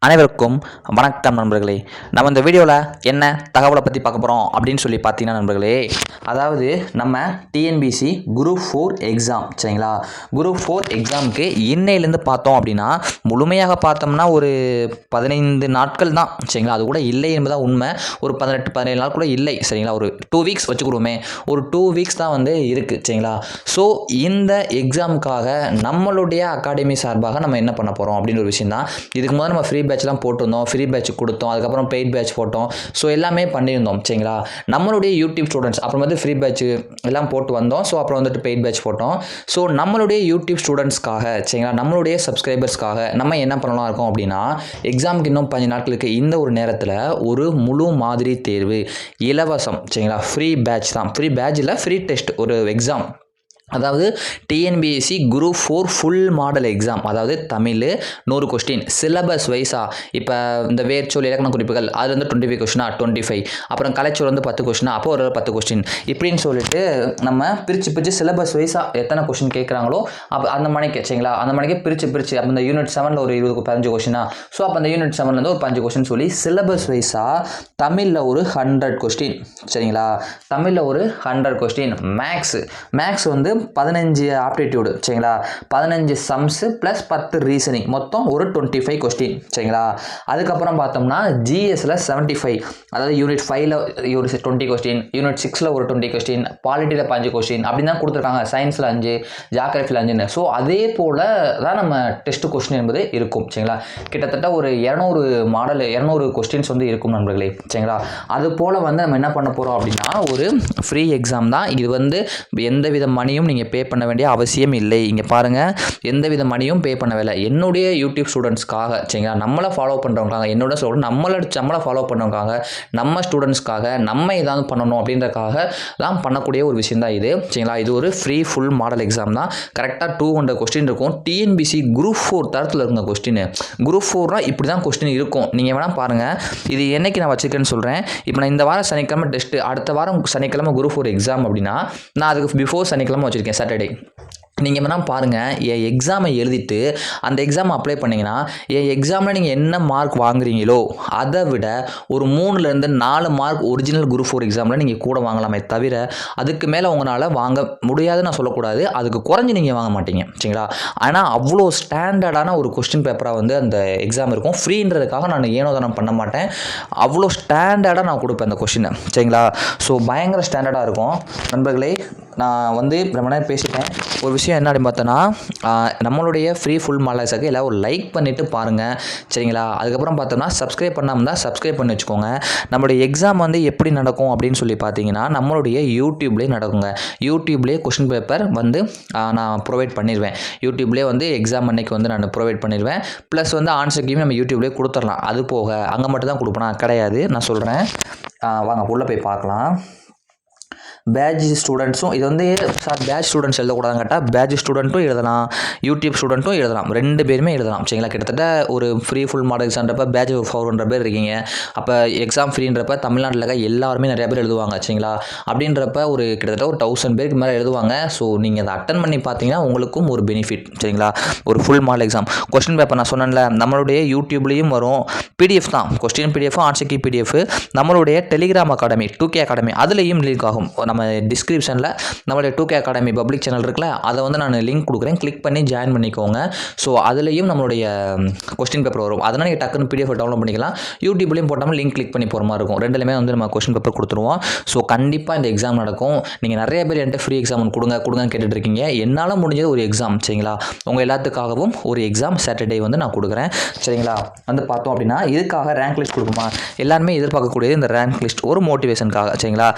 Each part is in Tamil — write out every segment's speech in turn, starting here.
அனைவருக்கும் வணக்கம் நண்பர்களே. நம்ம இந்த வீடியோவில் என்ன தகவலை பற்றி பார்க்க போகிறோம் அப்படின்னு சொல்லி பார்த்தீங்கன்னா நண்பர்களே, அதாவது நம்ம டிஎன்பிசி குரூப் 4 எக்ஸாம் சரிங்களா. குரூப் 4 எக்ஸாமுக்கு இன்னையிலேருந்து பார்த்தோம் அப்படின்னா முழுமையாக பார்த்தோம்னா ஒரு 15 நாட்கள் தான் சரிங்களா. அது கூட இல்லை என்பதுதான் உண்மை. ஒரு 18-17 நாள் கூட இல்லை சரிங்களா. ஒரு 2 வீக்ஸ் வச்சுக்கிடுவோமே, ஒரு 2 வீக்ஸ் தான் வந்து இருக்குது சரிங்களா. ஸோ இந்த எக்ஸாமுக்காக நம்மளுடைய அகாடமி சார்பாக நம்ம என்ன பண்ண போகிறோம் அப்படின்னு ஒரு விஷயம் தான். இதுக்கு முதல்ல நம்ம ஃப்ரீ பேட்ச்லாம் போட்டிருந்தோம், ஃப்ரீ பேட்ச் கொடுத்தோம், அதுக்கப்புறம் பெய்ட் பேட்ச் போட்டோம். ஸோ எல்லாமே பண்ணியிருந்தோம் சரிங்களா. நம்மளுடைய யூடியூப் ஸ்டூடெண்ட்ஸ் அப்புறம் வந்து ஃப்ரீ பேட்ச் எல்லாம் போட்டு வந்தோம். ஸோ அப்புறம் வந்துட்டு பெய்ட் பேட்ச் போட்டோம். ஸோ நம்மளுடைய யூடியூப் ஸ்டூடெண்ட்ஸ்க்காக சரிங்களா, நம்மளுடைய சப்ஸ்கிரைபர்ஸ்க்காக நம்ம என்ன பண்ணலாம் இருக்கோம் அப்படின்னா, எக்ஸாமுக்கு இன்னும் 15 நாட்களுக்கு இந்த ஒரு நேரத்தில் ஒரு முழு மாதிரி தேர்வு இலவசம் சரிங்களா. ஃப்ரீ பேட்ச் தான், ஃப்ரீ பேட்ச் இல்லை, ஃப்ரீ டெஸ்ட் ஒரு எக்ஸாம். அதாவது TNPSC group 4 full model exam. அதாவது தமிழ் 100 கொஸ்டின் சிலபஸ் வைஸாக. இப்போ இந்த வேர்ச்சொல் இலக்கண குறிப்புகள் அது வந்து 25 கொஸ்டினா 25, அப்புறம் கலைச்சொல் வந்து 10 கொஸ்டினா அப்போ ஒரு 10 கொஸ்டின் இப்படின்னு சொல்லிட்டு நம்ம பிரித்து சிலபஸ் வைஸாக எத்தனை கொஸ்டின் கேட்குறாங்களோ அப்போ அந்த மணிக்கு சரிங்களா, அந்த மணிக்கு பிரித்து அப்போ இந்த யூனிட் 7 ஒரு 15 கொஸ்டினா, ஸோ அப்போ அந்த யூனிட் 7 ஒரு 5 கொஸ்டின் சொல்லி சிலபஸ் வைஸாக தமிழில் ஒரு 100 கொஸ்டின் சரிங்களா. தமிழில் ஒரு 100 கொஸ்டின். மேக்ஸ் வந்து 15 ஆப்டிடியூடு சரிங்களா, 15 சம்ஸு ப்ளஸ் 10 ரீசனிங், மொத்தம் ஒரு 25 கொஸ்டின் சரிங்களா. அதுக்கப்புறம் பார்த்தோம்னா ஜிஎஸ்ல 75, அதாவது யூனிட் 5ல் ஒரு 20 கொஸ்டின், யூனிட் 6ல் ஒரு 20 கொஸ்டின், பாலிட்டியில் 5 கொஸ்டின் அப்படி தான் கொடுத்துருக்காங்க. சயின்ஸில் 5, ஜியாகிரஃபியில் 5. ஸோ அதே போல் தான் நம்ம டெஸ்ட் கொஸ்டின் என்பது இருக்கும் சரிங்களா. கிட்டத்தட்ட ஒரு 200 கொஸ்டின்ஸ் வந்து இருக்கும் நண்பர்களே சரிங்களா. அது போல் வந்து நம்ம என்ன பண்ண போகிறோம் அப்படின்னா, ஒரு ஃப்ரீ எக்ஸாம் தான் இது. வந்து எந்தவித மணியும் நீங்கள் பே பண்ண வேண்டிய அவசியம் இல்லை. இங்கே பாருங்கள், எந்தவித மணியும் பே பண்ணவில்லை. என்னுடைய யூடியூப் ஸ்டூடெண்ட்ஸ்க்காக சரிங்களா, நம்மளை ஃபாலோ பண்ணுறவங்க, என்னோட ஸ்டூடெண்ட் நம்மளை ஃபாலோ பண்ணுறவங்க, நம்ம ஸ்டூடெண்ட்ஸ்க்காக நம்ம ஏதாவது பண்ணணும் அப்படின்றக்காக தான் பண்ணக்கூடிய ஒரு விஷயம் தான் இது சரிங்களா. இது ஒரு ஃப்ரீ ஃபுல் மாடல் எக்ஸாம் தான். கரெக்டாக 200 கொஸ்டின் இருக்கும். டிஎன்பிசி குரூப் 4 தரத்தில் இருந்த கொஸ்டின். குரூப் 4 இப்படி தான் கொஸ்டின் இருக்கும். நீங்கள் வேணால் பாருங்கள், இது என்னைக்கு நான் வச்சுருக்கேன்னு சொல்கிறேன். இப்போ நான் இந்த வாரம் சனிக்கிழமை டெஸ்ட்டு, அடுத்த வாரம் சனிக்கிழமை குரூப் 4 எக்ஸாம் அப்படின்னா நான் அதுக்கு பிஃபோர் சனிக்கிழமை வச்சுருக்கேன், சாட்டர்டே. நீங்கள் வேணால் பாருங்கள், என் எக்ஸாமை எழுதிட்டு அந்த எக்ஸாமை அப்ளை பண்ணிங்கன்னா என் எக்ஸாமில் நீங்கள் என்ன மார்க் வாங்குறீங்களோ அதை விட ஒரு 3லேருந்து 4 மார்க் ஒரிஜினல் குரூப் 4 எக்ஸாமில் நீங்கள் கூட வாங்கலாமே தவிர அதுக்கு மேலே உங்களால் வாங்க முடியாதுன்னு நான் சொல்லக்கூடாது, அதுக்கு குறைஞ்சி நீங்கள் வாங்க மாட்டீங்க சரிங்களா. ஆனால் அவ்வளோ ஸ்டாண்டர்டான ஒரு கொஸ்டின் பேப்பராக வந்து அந்த எக்ஸாம் இருக்கும். ஃப்ரீன்றதுக்காக நான் ஏனோதானம் பண்ண மாட்டேன், அவ்வளோ ஸ்டாண்டர்டாக நான் கொடுப்பேன் அந்த கொஸ்டினை சரிங்களா. ஸோ பயங்கர ஸ்டாண்டர்டாக இருக்கும் நண்பர்களே. நான் வந்து ரொம்ப நேரம் பேசிட்டேன். ஒரு விஷயம் என்ன அப்படின்னு பார்த்தோன்னா, நம்மளுடைய ஃப்ரீ ஃபுல் மாடல்ஸுக்கு எல்லாம் ஒரு லைக் பண்ணிவிட்டு பாருங்கள் சரிங்களா. அதுக்கப்புறம் பார்த்தோம்னா சப்ஸ்கிரைப் பண்ணாமல் தான் சப்ஸ்கிரைப் பண்ணி வச்சுக்கோங்க. நம்மளுடைய எக்ஸாம் வந்து எப்படி நடக்கும் அப்படின்னு சொல்லி பார்த்தீங்கன்னா, நம்மளுடைய யூடியூப்லேயே நடக்குங்க. யூடியூப்லேயே கொஸ்டின் பேப்பர் வந்து நான் ப்ரொவைட் பண்ணிடுவேன். யூடியூப்லேயே வந்து எக்ஸாம் அன்னைக்கு வந்து நான் ப்ரொவைட் பண்ணிடுவேன். ப்ளஸ் வந்து ஆன்சர் கீயும் நம்ம யூடியூப்லேயே கொடுத்துடலாம். அது போக அங்கே மட்டும் தான் கொடுப்பேனா கிடையாது, நான் சொல்கிறேன். வாங்க உள்ளே போய் பார்க்கலாம். பேட்ச் ஸ்டூடெண்ட்ஸும் இது வந்து பேட்ச் ஸ்டூடெண்ட்ஸ் எழுதக்கூடாதுன்னு கேட்டால் பேட்ச் ஸ்டூடெண்ட்டும் எழுதலாம், யூடியூப் ஸ்டூடெண்ட்டும் எழுதலாம், 2 பேருமே எழுதலாம் சரிங்களா. கிட்டத்தட்ட ஒரு ஃப்ரீ ஃபுல் மாடல் எக்ஸாம்ன்றப்ப பேட்ச் ஒரு 400 பேர் இருக்கீங்க. அப்போ எக்ஸாம் ஃப்ரீன்றப்ப தமிழ்நாட்டில் இருக்க எல்லாருமே நிறைய பேர் எழுதுவாங்க சரிங்களா. அப்படின்றப்ப ஒரு கிட்டத்தட்ட ஒரு 1000 பேருக்கு மேலே எழுதுவாங்க. ஸோ நீங்கள் அதை அட்டன் பண்ணி பார்த்தீங்கன்னா உங்களுக்கும் ஒரு பெனிஃபிட் சரிங்களா. ஒரு full model exam question paper நான் சொன்னேன்ல, நம்மளுடைய யூடியூப்லேயும் வரும். பிடிஎஃப் தான், question PDF, answer key PDF. நம்மளுடைய டெலிகிராம் அகாடமி 2K அகாடமி அதுலேயும் லிங்க் ஆகும். நம்ம டிஸ்கிரிப்ஷனில் நம்மளுடைய 2K அகாடமி பப்ளிக் சேனல் இருக்குல்ல, அதை வந்து நான் லிங்க் கொடுக்குறேன், கிளிக் பண்ணி ஜாயின் பண்ணிக்கோங்க. ஸோ அதுலேயும் நம்மளுடைய கொஸ்டின் பேப்பர் வரும். அதனால் நீங்கள் டக்குன்னு பிடிஎஃப் டவுன்லோட் பண்ணிக்கலாம். யூடியூப்லேயும் போட்டாமல் லிங்க் கிளிக் பண்ணி போகிற மாதிரி இருக்கும். ரெண்டுலேயுமே வந்து நம்ம கொஸ்டின் பேப்பர் கொடுத்துருவோம். ஸோ கண்டிப்பாக இந்த எக்ஸாம் நடக்கும். நீங்கள் நிறைய பேர் என்கிட்ட ஃப்ரீ எக்ஸாம் கொடுங்கன்னு கேட்டுட்டு இருக்கீங்க. என்னால் முடிஞ்சது ஒரு எக்ஸாம் சரிங்களா. உங்கள் எல்லாத்துக்காகவும் ஒரு எக்ஸாம் சாட்டர்டே வந்து நான் கொடுக்குறேன் சரிங்களா. வந்து பார்த்தோம் அப்படின்னா இதுக்காக ரேங்க் லிஸ்ட் கொடுக்குமா, எல்லாருமே எதிர்பார்க்கக்கூடியது இந்த ரேங்க் லிஸ்ட் ஒரு மோட்டிவேஷனுக்காக சரிங்களா.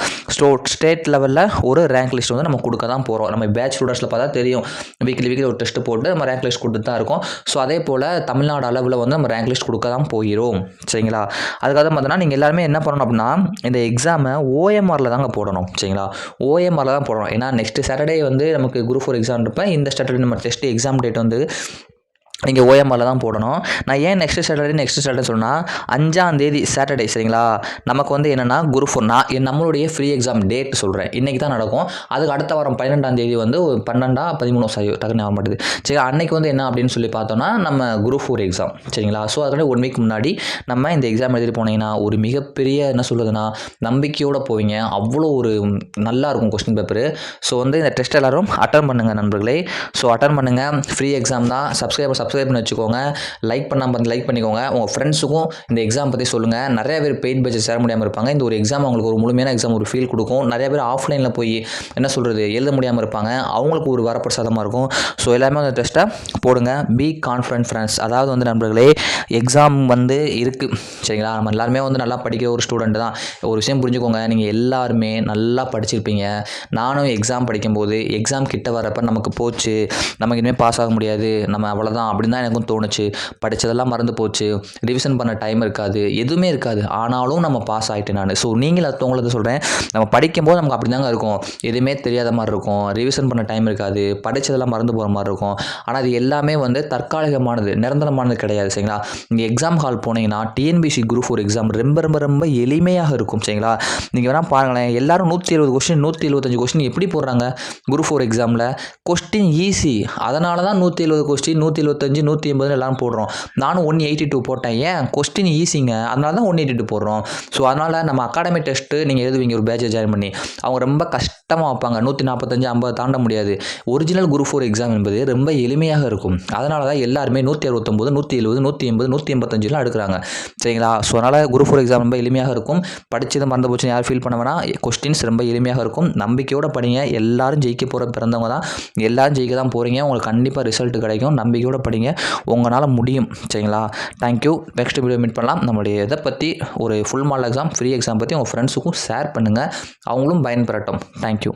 ஸ்டேட் லெவலில் ஒரு ரேங்க் லிஸ்ட் வந்து நம்ம கொடுக்க தான் போகிறோம். நம்ம பேட்ச் ஸ்டூடெண்ட்ஸில் பார்த்தா தெரியும், வீக்லி ஒரு டெஸ்ட் போட்டு நம்ம ரேங்க் லிஸ்ட் கொடுத்து தான் இருக்கோம். ஸோ அதே போல் தமிழ்நாடு அளவில் வந்து நம்ம ரேங்க் லிஸ்ட் கொடுக்க தான் போகிறோம் சரிங்களா. அதுக்காக பார்த்தோன்னா நீங்கள் எல்லாருமே என்ன பண்ணணும் அப்படின்னா, இந்த எக்ஸாமை OMRல தாங்க போடணும் சரிங்களா. OMRல தான் போடணும். ஏன்னா நெக்ஸ்ட் சாட்டர்டே வந்து நமக்கு குரூப் 4 எக்ஸாம் இருப்பேன். இந்த சாட்டர்டே நம்ம டெஸ்ட் எக்ஸாம் டேட் வந்து நீங்கள் ஓஎம்ஆரில் தான் போடணும். நான் ஏன் நெக்ஸ்ட் சாட்டர்டே சொன்னால் 5ஆம் தேதி சாட்டர்டே சரிங்களா, நமக்கு வந்து என்னென்னா குரூப் 4 நம்மளுடைய ஃப்ரீ எக்ஸாம் டேட் சொல்கிறேன், இன்றைக்கி தான் நடக்கும். அதுக்கு அடுத்த வாரம் 12ஆம் தேதி வந்து 13 சரி டக்குன்னு ஆக மாட்டேது சரி. அன்னைக்கு வந்து என்ன அப்படின்னு சொல்லி பார்த்தோன்னா நம்ம குரூப் 4 எக்ஸாம் சரிங்களா. ஸோ அதோட 1 வீக் முன்னாடி நம்ம இந்த எக்ஸாம் எழுதிட்டு போனீங்கன்னா ஒரு மிகப்பெரிய என்ன சொல்லுதுன்னா நம்பிக்கையோடு போவீங்க. அவ்வளோ ஒரு நல்லா இருக்கும் கொஸ்டின் பேப்பரு. ஸோ வந்து இந்த டெஸ்ட் எல்லோரும் அட்டன் பண்ணுங்கள் நண்பர்களே. ஸோ அட்டன் பண்ணுங்கள், ஃப்ரீ எக்ஸாம் தான். சப்ஸ்கிரைப் பண்ணி வச்சுக்கோங்க. லைக் பண்ணிக்கோங்க. உங்கள் ஃப்ரெண்ட்ஸுக்கும் இந்த எக்ஸாம் பற்றி சொல்லுங்கள். நிறைய பேர் பெய்ட் பேட்ச் சேர முடியாமல் இருப்பாங்க. இந்த ஒரு எக்ஸாம் அவங்களுக்கு ஒரு முழுமையான எக்ஸாம் ஒரு ஃபீல் கொடுக்கும். நிறைய பேர் ஆஃப்லைனில் போய் என்ன சொல்கிறது எழுத முடியாமல் இருப்பாங்க. அவங்களுக்கு ஒரு வரப்பிரசாதமாக இருக்கும். ஸோ எல்லாமே அந்த டெஸ்ட்டை போடுங்க. Be confident friends. அதாவது வந்து நண்பர்களே எக்ஸாம் வந்து இருக்குது சரிங்களா. நம்ம எல்லாருமே வந்து நல்லா படிக்கிற ஒரு ஸ்டூடெண்ட் தான். ஒரு விஷயம் புரிஞ்சுக்கோங்க, நீங்கள் எல்லாருமே நல்லா படிச்சிருப்பீங்க. நானும் எக்ஸாம் படிக்கும்போது எக்ஸாம் கிட்ட வரப்போ நமக்கு போச்சு, நமக்கு இனிமேல் பாஸ் ஆக முடியாது, நம்ம அவ்வளோதான் அப்படின்னு தான் எனக்கும் தோணுச்சு. படித்ததெல்லாம் மறந்து போச்சு, ரிவிஷன் பண்ண டைம் இருக்காது, எதுவுமே இருக்காது. ஆனாலும் நம்ம பாஸ் ஆகிட்டேன் நான். ஸோ நீங்கள் உங்களுக்கு சொல்கிறேன், நம்ம படிக்கும்போது நமக்கு அப்படி தாங்க இருக்கும். எதுவுமே தெரியாத மாதிரி இருக்கும், ரிவிஷன் பண்ண டைம் இருக்காது, படித்ததெல்லாம் மறந்து போகிற மாதிரி இருக்கும். ஆனால் அது எல்லாமே வந்து தற்காலிகமானது, நிரந்தரமானது கிடையாது சரிங்களா. நீங்கள் எக்ஸாம் ஹால் போனீங்கன்னா டிஎன்பிசி குரூப் 4 எக்ஸாம் ரொம்ப ரொம்ப ரொம்ப எளிமையாக இருக்கும் சரிங்களா. நீங்கள் வேணால் பாருங்களேன், எல்லாரும் 170 கொஸ்டின் 175 கொஸ்டின் எப்படி போடுறாங்க குரூப் 4 எக்ஸாமில். கொஸ்டின் ஈஸி, அதனால தான் 170 கொஸ்டின் 175 180 எல்லாம் போடுறோம். நானும் 182 போட்டேன். ஏன் கொஸ்டின் ஈஸிங்க, அதனால தான் 182 போடுறோம். ஸோ அதனால் நம்ம அகாடமி டெஸ்ட்டு நீங்கள் எழுதுவீங்க ஒரு பேட்சை ஜாயின் பண்ணி, அவங்க ரொம்ப கஷ்டமாக வைப்பாங்க. 145 50 தாண்ட முடியாது. ஒரிஜினல் குரூப் 4 எக்ஸாம் என்பது ரொம்ப எளிமையாக இருக்கும். அதனால தான் எல்லாருமே 169 170 180 185 எடுக்கிறாங்க சரிங்களா. ஸோ அதனால் குரூப் 4 எக்ஸாம் ரொம்ப எளிமையாக இருக்கும். படித்தது மறந்து போச்சுன்னு யாரும் ஃபீல் பண்ண வேணாம். கொஸ்டின்ஸ் ரொம்ப எளிமையாக இருக்கும். நம்பிக்கையோடு படிங்க. எல்லாரும் ஜெயிக்க போகிற பிறந்தவங்க தான், எல்லாரும் ஜெயிக்க தான் போகிறீங்க. உங்களுக்கு கண்டிப்பாக ரிசல்ட் கிடைக்கும். நம்பிக்கையோடு படிங்க, உங்களால் முடியும் சரிங்களா. தேங்க்யூ. நெக்ஸ்ட் வீடியோ மீட் பண்ணலாம். நம்மளுடைய இதை பற்றி ஒரு full model exam free exam பற்றி உங்கள் ஃப்ரெண்ட்ஸுக்கும் ஷேர் பண்ணுங்கள், அவங்களும் பயன்பெறட்டும். தேங்க்யூ.